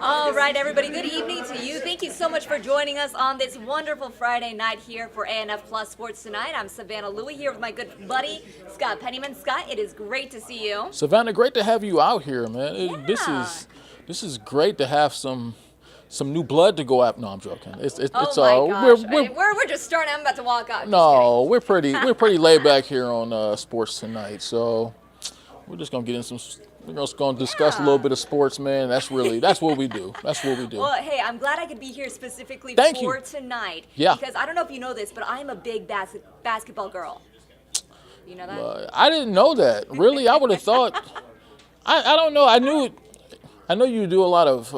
All right, everybody, good evening to you. Thank you so much for joining us on this wonderful Friday night here for ANF Plus Sports Tonight. I'm Savannah Louie here with my good buddy, Scott Pennyman. Scott, it is great to see you. Savannah, great to have you out here, man. Yeah. This is great to have some new blood to go after. No, I'm joking. It's Oh my gosh, we're just starting. I'm about to walk out. no, we're pretty laid back here on sports tonight. So we're just gonna get in some. We're just gonna discuss a little bit of sports, man. That's what we do. That's what we do. Well, hey, I'm glad I could be here specifically Thank for you. tonight. Yeah. Because I don't know if you know this, but I'm a big basketball girl. You know that? I didn't know that. Really, I would have thought. I don't know. I know you do a lot of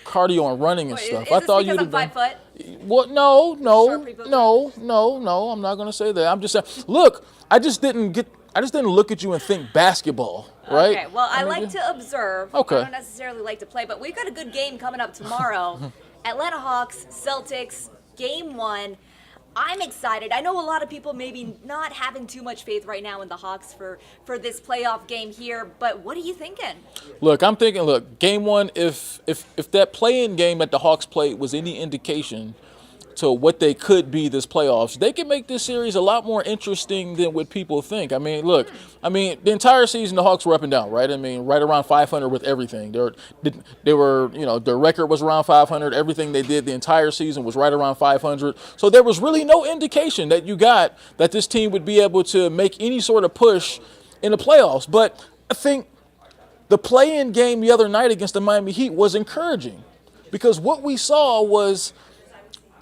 cardio and running and Wait, stuff. Is I this thought because you'd I'm have 5 been. foot? What? Short people? No. I'm not gonna say that. I'm just saying. Look, I just didn't look at you and think basketball, right? Okay, well, I mean, like to observe. Okay. I don't necessarily like to play, but we've got a good game coming up tomorrow. Atlanta Hawks, Celtics, game 1. I'm excited. I know a lot of people maybe not having too much faith right now in the Hawks for this playoff game here, but what are you thinking? Look, I'm thinking. Look, game 1. If that play-in game that the Hawks played was any indication to what they could be this playoffs, they can make this series a lot more interesting than what people think. I mean, look, the entire season the Hawks were up and down, right? I mean, right around 500 with everything. They were, their record was around 500. Everything they did the entire season was right around 500. So there was really no indication that you got that this team would be able to make any sort of push in the playoffs. But I think the play-in game the other night against the Miami Heat was encouraging because what we saw was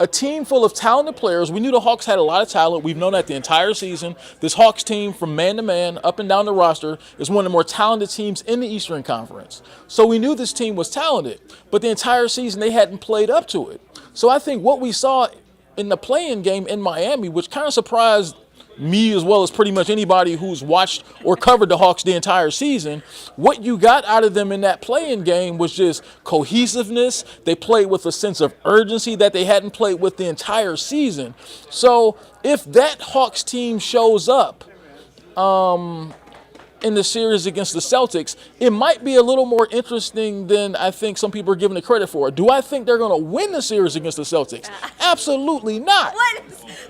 a team full of talented players. We knew the Hawks had a lot of talent. We've known that the entire season. This Hawks team, from man to man, up and down the roster, is one of the more talented teams in the Eastern Conference. So we knew this team was talented, but the entire season they hadn't played up to it. So I think what we saw in the play-in game in Miami, which kind of surprised me as well as pretty much anybody who's watched or covered the Hawks the entire season, what you got out of them in that play-in game was just cohesiveness. They played with a sense of urgency that they hadn't played with the entire season. So if that Hawks team shows up in the series against the Celtics, it might be a little more interesting than I think some people are giving it credit for. Do I think they're going to win the series against the Celtics? Absolutely not. What?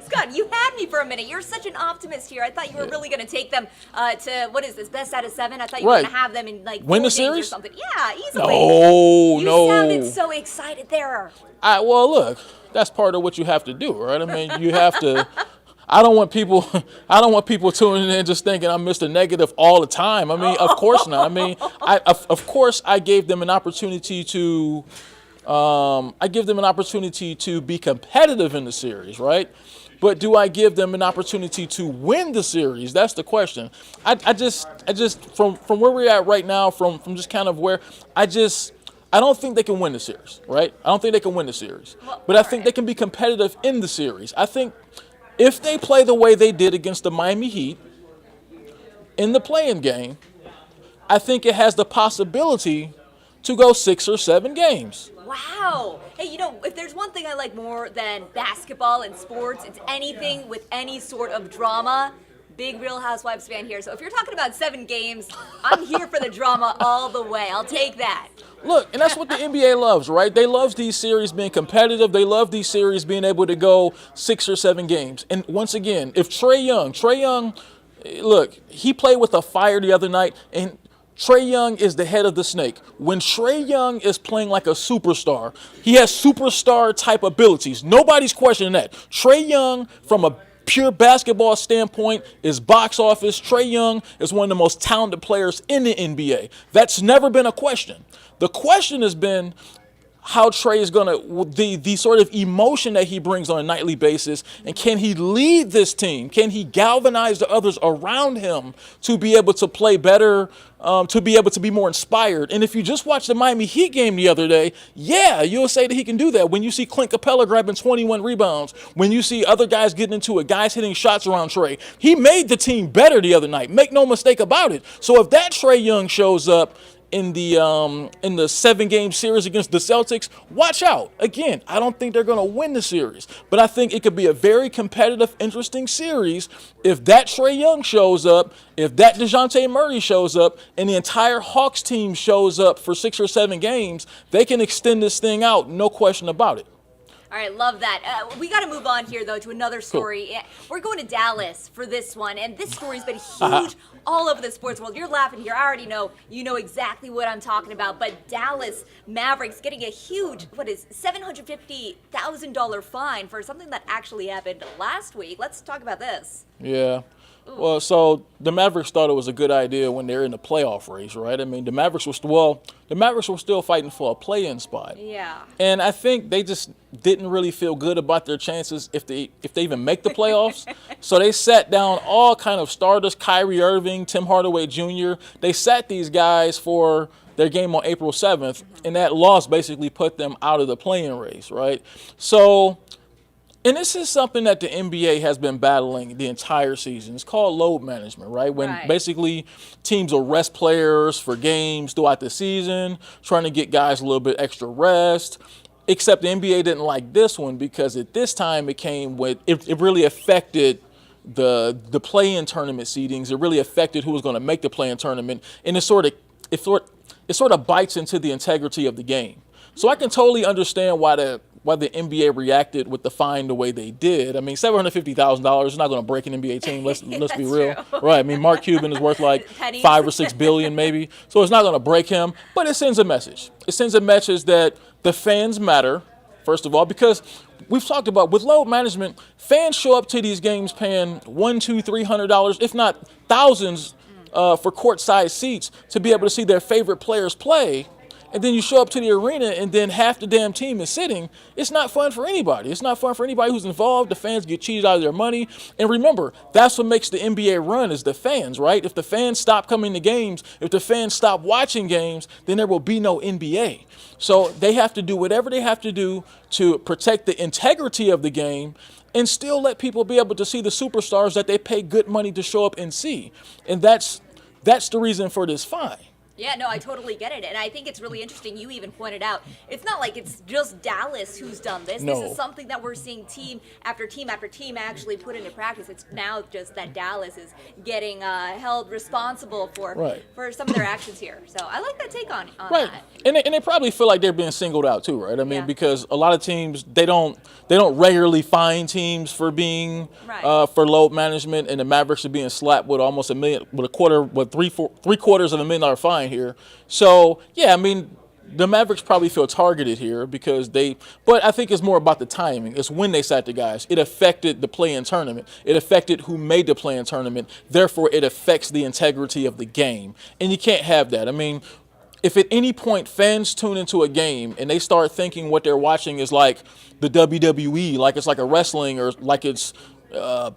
Scott, you had me for a minute. You're such an optimist here. I thought you were really going to take them to, what is this, best out of 7? I thought you were going to have them in like win 4 the games series or something. Yeah, easily. No. You sounded so excited there. Well, look, that's part of what you have to do, right? I mean, you have to. I don't want people tuning in just thinking I'm Mr. Negative all the time. I mean, of course not. I mean, of course I gave them an opportunity to be competitive in the series, right? But do I give them an opportunity to win the series? That's the question. I just from where we're at right now, from just kind of where I don't think they can win the series, right? I don't think they can win the series. But I think they can be competitive in the series. I think if they play the way they did against the Miami Heat in the play-in game, I think it has the possibility to go 6 or 7 games. Wow. Hey, if there's one thing I like more than basketball and sports, it's anything with any sort of drama. Big Real Housewives fan here. So if you're talking about 7 games, I'm here for the drama all the way. I'll take that. Look, and that's what the NBA loves, right? They love these series being competitive. They love these series being able to go 6 or 7 games. And once again, if Trae Young, look, he played with a fire the other night, and Trae Young is the head of the snake. When Trae Young is playing like a superstar, he has superstar type abilities. Nobody's questioning that. Trae Young, from a pure basketball standpoint, is box office. Trae Young is one of the most talented players in the NBA. That's never been a question. The question has been how Trae is going to, the sort of emotion that he brings on a nightly basis, and can he lead this team? Can he galvanize the others around him to be able to play better, to be able to be more inspired? And if you just watched the Miami Heat game the other day, yeah, you'll say that he can do that. When you see Clint Capella grabbing 21 rebounds, when you see other guys getting into it, guys hitting shots around Trae, he made the team better the other night. Make no mistake about it. So if that Trae Young shows up in the 7-game series against the Celtics, watch out. Again, I don't think they're going to win the series, but I think it could be a very competitive, interesting series if that Trae Young shows up, if that DeJounte Murray shows up, and the entire Hawks team shows up for 6 or 7 games. They can extend this thing out, no question about it. All right, love that. We got to move on here, though, to another story. Cool. We're going to Dallas for this one, and this story's been huge all over the sports world. You're laughing here. I already know. You know exactly what I'm talking about. But Dallas Mavericks getting a huge, $750,000 fine for something that actually happened last week. Let's talk about this. Yeah. Well, so the Mavericks thought it was a good idea when they're in the playoff race, right? I mean, the Mavericks were still fighting for a play-in spot. Yeah. And I think they just didn't really feel good about their chances if they even make the playoffs. So they sat down all kind of starters, Kyrie Irving, Tim Hardaway Jr. They sat these guys for their game on April 7th, and that loss basically put them out of the play-in race, right? So, and this is something that the NBA has been battling the entire season. It's called load management, right? When basically teams will rest players for games throughout the season, trying to get guys a little bit extra rest. Except the NBA didn't like this one because at this time it came with, it really affected the play-in tournament seedings. It really affected who was going to make the play-in tournament. And it sort of bites into the integrity of the game. So I can totally understand why the NBA reacted with the fine the way they did. I mean, $750,000 is not going to break an NBA team. Let's be real, right? I mean, Mark Cuban is worth like $5 or $6 billion maybe, so it's not going to break him. But it sends a message. It sends a message that the fans matter, first of all, because we've talked about with load management, fans show up to these games paying $100, $200, $300, if not thousands, for courtside seats to be able to see their favorite players play. And then you show up to the arena and then half the damn team is sitting. It's not fun for anybody. It's not fun for anybody who's involved. The fans get cheated out of their money. And remember, that's what makes the NBA run is the fans, right? If the fans stop coming to games, if the fans stop watching games, then there will be no NBA. So they have to do whatever they have to do to protect the integrity of the game and still let people be able to see the superstars that they pay good money to show up and see. And that's the reason for this fine. Yeah, no, I totally get it. And I think it's really interesting. You even pointed out, it's not like it's just Dallas who's done this. No. This is something that we're seeing team after team after team actually put into practice. It's now just that Dallas is getting held responsible for some of their actions here. So I like that take on that. And they probably feel like they're being singled out too, right? I mean, because a lot of teams, they don't regularly fine teams for being for load management, and the Mavericks are being slapped with almost $1 million, with three-quarters of $1 million fine here. So yeah, I mean, the Mavericks probably feel targeted here because but I think it's more about the timing. It's when they sat the guys. It affected the play-in tournament. It affected who made the play-in tournament. Therefore, it affects the integrity of the game. And you can't have that. I mean, if at any point fans tune into a game and they start thinking what they're watching is like the WWE, like it's like a wrestling or like it's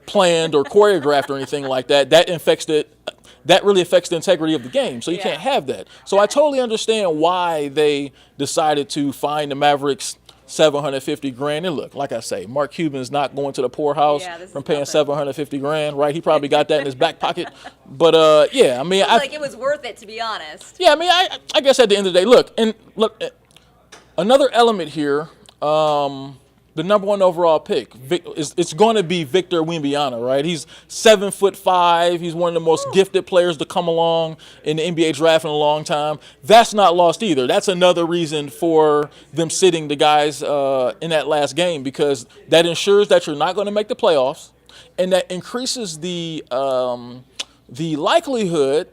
planned or choreographed or anything like that, that really affects the integrity of the game. So you can't have that. So I totally understand why they decided to fine the Mavericks $750,000. And look, like I say, Mark Cuban's not going to the poorhouse from paying $750,000, right? He probably got that in his back pocket. But I mean, like it was worth it, to be honest. Yeah, I mean, I guess at the end of the day, look, another element here. The number 1 overall pick, it's going to be Victor Wembanyama, right? He's 7'5". He's one of the most gifted players to come along in the NBA draft in a long time. That's not lost either. That's another reason for them sitting the guys in that last game, because that ensures that you're not going to make the playoffs, and that increases the likelihood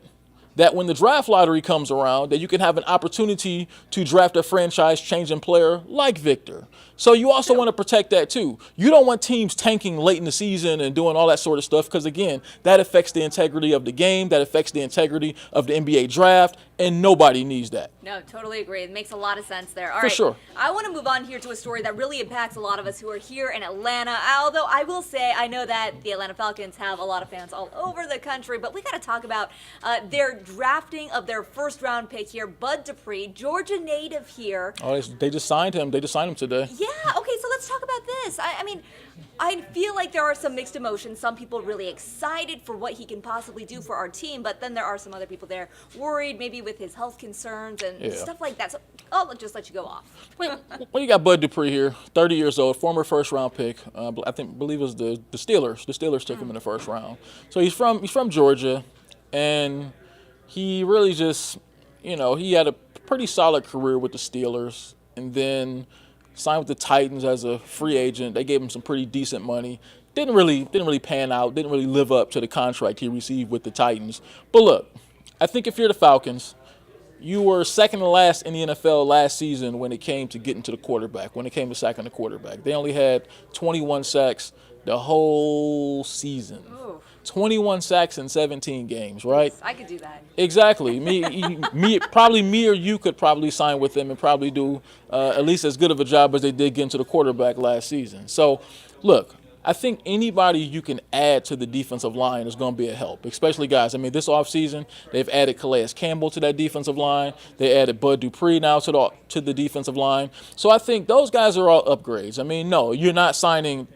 that when the draft lottery comes around, that you can have an opportunity to draft a franchise-changing player like Victor. So you also want to protect that too. You don't want teams tanking late in the season and doing all that sort of stuff because, again, that affects the integrity of the game, that affects the integrity of the NBA draft, and nobody needs that. No, totally agree. It makes a lot of sense there. All For right. sure. I want to move on here to a story that really impacts a lot of us who are here in Atlanta. Although I will say, I know that the Atlanta Falcons have a lot of fans all over the country, but we got to talk about their drafting of their first-round pick here, Dupree, Georgia native here. Oh, they just signed him. They just signed him today. Yeah, okay, so let's let's talk about this. I mean, I feel like there are some mixed emotions. Some people really excited for what he can possibly do for our team, but then there are some other people there worried maybe with his health concerns and stuff like that. So I'll just let you go off. Well, you got Bud Dupree here, 30 years old, former first-round pick. Believe it was the Steelers. The Steelers took him in the first round. So he's from Georgia, and he really just, he had a pretty solid career with the Steelers, and then signed with the Titans as a free agent. They gave him some pretty decent money. Didn't really pan out. Didn't really live up to the contract he received with the Titans. But look, I think if you're the Falcons, you were second to last in the NFL last season when it came to getting to the quarterback, when it came to sacking the quarterback. They only had 21 sacks the whole season. Ooh. 21 sacks in 17 games, right? I could do that. Exactly. Probably me or you could probably sign with them and probably do at least as good of a job as they did getting to the quarterback last season. So, look, I think anybody you can add to the defensive line is going to be a help, especially guys. I mean, this offseason, they've added Calais Campbell to that defensive line. They added Bud Dupree now to the defensive line. So I think those guys are all upgrades. I mean, no, you're not signing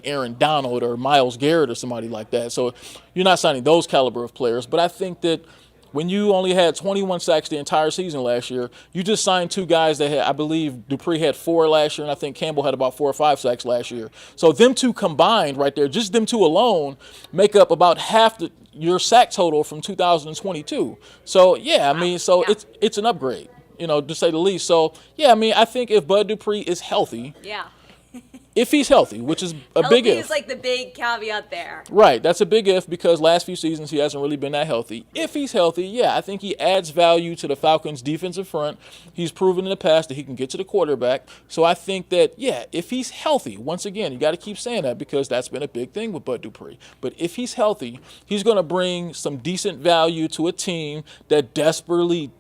Aaron Donald or Myles Garrett or somebody like that. So you're not signing those caliber of players. But I think that when you only had 21 sacks the entire season last year, you just signed two guys that had, I believe Dupree had 4 last year, and I think Campbell had about 4 or 5 sacks last year. So them two combined right there, just them two alone, make up about half your sack total from 2022. So, yeah, I mean, it's an upgrade, to say the least. So, yeah, I mean, I think if Bud Dupree is healthy, if he's healthy, which is a big if. Healthy is like the big caveat there. Right, that's a big if because last few seasons he hasn't really been that healthy. If he's healthy, yeah, I think he adds value to the Falcons' defensive front. He's proven in the past that he can get to the quarterback. So I think that, yeah, if he's healthy, once again, you got to keep saying that because that's been a big thing with Bud Dupree. But if he's healthy, he's going to bring some decent value to a team that desperately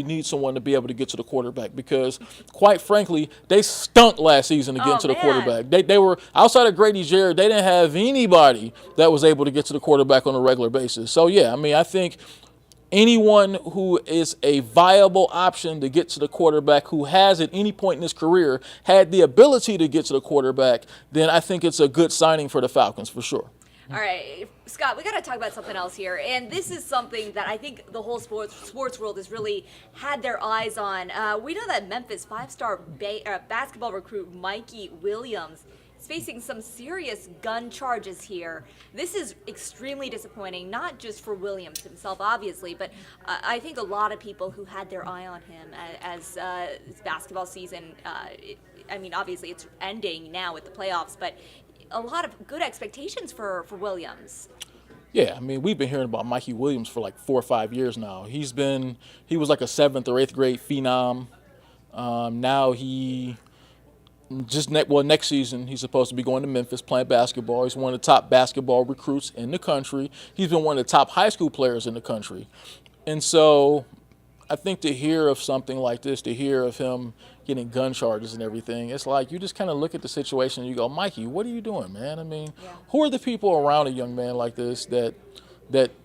need someone to be able to get to the quarterback because, quite frankly, they stunk last season to get to the quarterback. They were, outside of Grady Jarrett, they didn't have anybody that was able to get to the quarterback on a regular basis. So, yeah, I mean, I think anyone who is a viable option to get to the quarterback who has at any point in his career had the ability to get to the quarterback, then I think it's a good signing for the Falcons for sure. All right, Scott, we got to talk about something else here. And this is something that I think the whole sports world has really had their eyes on. We know that Memphis 5-star basketball recruit Mikey Williams is facing some serious gun charges here. This is extremely disappointing, not just for Williams himself, obviously, but I think a lot of people who had their eye on him as his basketball season, obviously it's ending now with the playoffs, but a lot of good expectations for Williams. Yeah, I mean, we've been hearing about Mikey Williams for like 4 or 5 years now. He was like a 7th or 8th grade phenom. Now next season he's supposed to be going to Memphis playing basketball. He's one of the top basketball recruits in the country. He's been one of the top high school players in the country. And so I think to hear of something like this, to hear of him getting gun charges and everything, it's like you just kind of look at the situation and you go, Mikey, what are you doing, man? I mean, who are the people around a young man like this that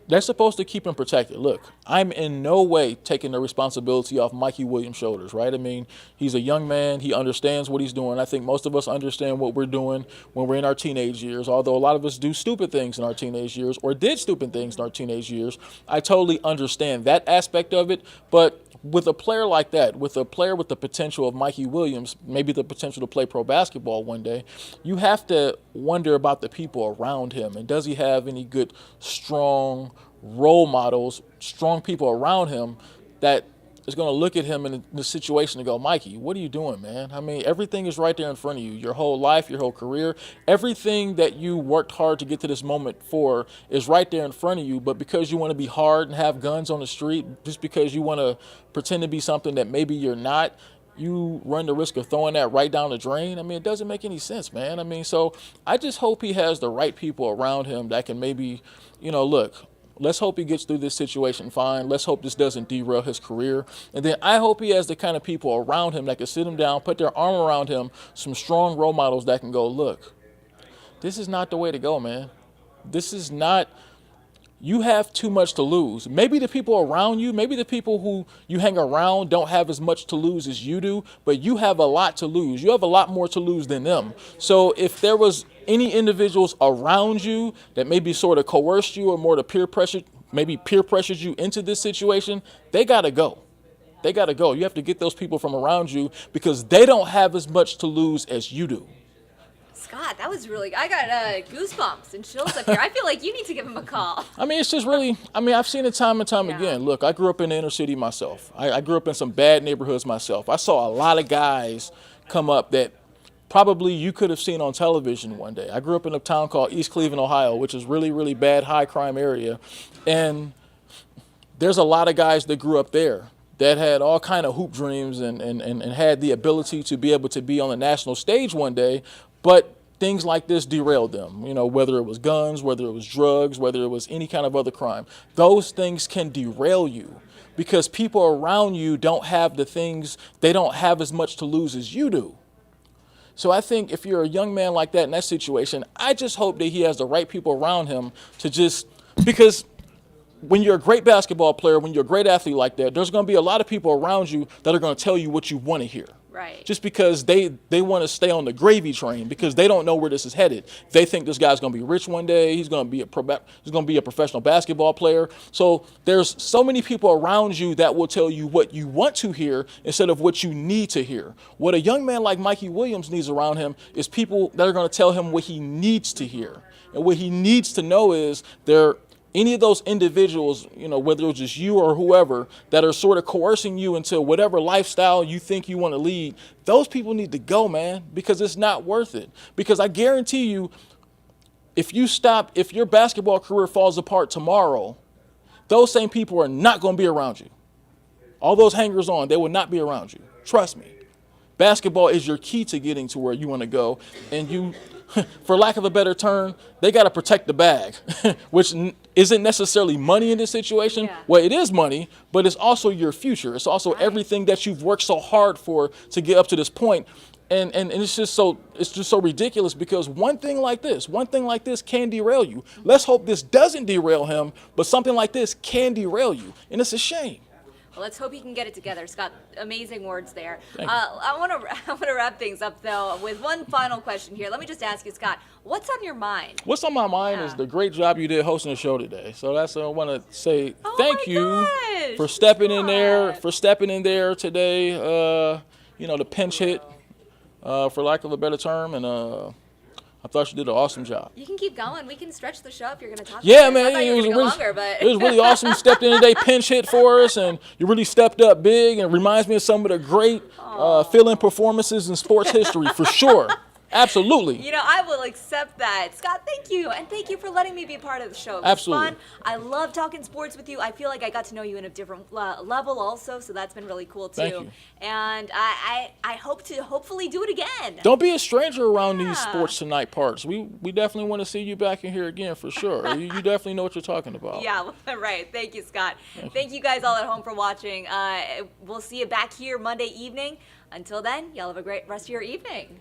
they're supposed to keep him protected? Look, I'm in no way taking the responsibility off Mikey Williams' shoulders, right? I mean, he's a young man. He understands what he's doing. I think most of us understand what we're doing when we're in our teenage years, although a lot of us do stupid things in our teenage years or did stupid things in our teenage years. I totally understand that aspect of it, but with a player like that, with a player with the potential of Mikey Williams, maybe the potential to play pro basketball one day, you have to wonder about the people around him. And does he have any good, strong role models, strong people around him that is going to look at him in the situation and go, Mikey, what are you doing, man? I mean, everything is right there in front of you. Your whole life, your whole career, everything that you worked hard to get to this moment for is right there in front of you. But because you want to be hard and have guns on the street, just because you want to pretend to be something that maybe you're not, you run the risk of throwing that right down the drain. I mean, it doesn't make any sense, man. I mean, so I just hope he has the right people around him that can maybe, look, let's hope he gets through this situation fine. Let's hope this doesn't derail his career. And then I hope he has the kind of people around him that can sit him down, put their arm around him, some strong role models that can go, look, this is not the way to go, man. This is not, you have too much to lose. Maybe the people around you, maybe the people who you hang around don't have as much to lose as you do, but you have a lot to lose. You have a lot more to lose than them. So if there was any individuals around you that maybe sort of coerced you or more to peer pressure, maybe peer pressured you into this situation, they got to go. They got to go. You have to get those people from around you because they don't have as much to lose as you do. Scott, that was really, I got goosebumps and chills up here. I feel like you need to give him a call. I mean, it's just really, I've seen it time and time again. Look, I grew up in the inner city myself. I grew up in some bad neighborhoods myself. I saw a lot of guys come up that probably you could have seen on television one day. I grew up in a town called East Cleveland, Ohio, which is really, really bad, high crime area. And there's a lot of guys that grew up there that had all kind of hoop dreams and had the ability to be able to be on the national stage one day, but things like this derailed them, whether it was guns, whether it was drugs, whether it was any kind of other crime. Those things can derail you because people around you don't have the things, they don't have as much to lose as you do. So I think if you're a young man like that in that situation, I just hope that he has the right people around him to just, because when you're a great basketball player, when you're a great athlete like that, there's going to be a lot of people around you that are going to tell you what you want to hear. Right. Just because they want to stay on the gravy train because they don't know where this is headed. They think this guy's going to be rich one day. He's going to be a professional basketball player. So there's so many people around you that will tell you what you want to hear instead of what you need to hear. What a young man like Mikey Williams needs around him is people that are going to tell him what he needs to hear. And what he needs to know is any of those individuals, whether it's just you or whoever, that are sort of coercing you into whatever lifestyle you think you want to lead, those people need to go, man, because it's not worth it. Because I guarantee you, if your basketball career falls apart tomorrow, those same people are not going to be around you. All those hangers-on, they will not be around you. Trust me. Basketball is your key to getting to where you want to go, and you, for lack of a better term, they got to protect the bag, which isn't necessarily money in this situation. Yeah. Well, it is money, but it's also your future. It's also everything that you've worked so hard for to get up to this point. And it's just so ridiculous because one thing like this can derail you. Let's hope this doesn't derail him, but something like this can derail you, and it's a shame. Well, let's hope he can get it together. Scott, amazing words there. Thank you. I want to wrap things up, though, with one final question here. Let me just ask you, Scott, what's on your mind? What's on my mind is the great job you did hosting the show today. So that's what I want to say. Thank you for stepping in there today. The pinch hit, for lack of a better term, and I thought you did an awesome job. You can keep going. We can stretch the show if you're going to talk. Yeah, about man, it was really longer, but it was really awesome. You stepped in today, pinch hit for us, and you really stepped up big. And it reminds me of some of the great fill-in performances in sports history, for sure. Absolutely. I will accept that. Scott, thank you. And thank you for letting me be a part of the show. It was Absolutely. fun. I love talking sports with you. I feel like I got to know you in a different level also, so that's been really cool too. Thank you. And I hope to hopefully do it again. Don't be a stranger around these Sports Tonight parts. We definitely want to see you back in here again for sure. You definitely know what you're talking about. Yeah, right. Thank you, Scott. Thank you guys all at home for watching. We'll see you back here Monday evening. Until then, y'all have a great rest of your evening.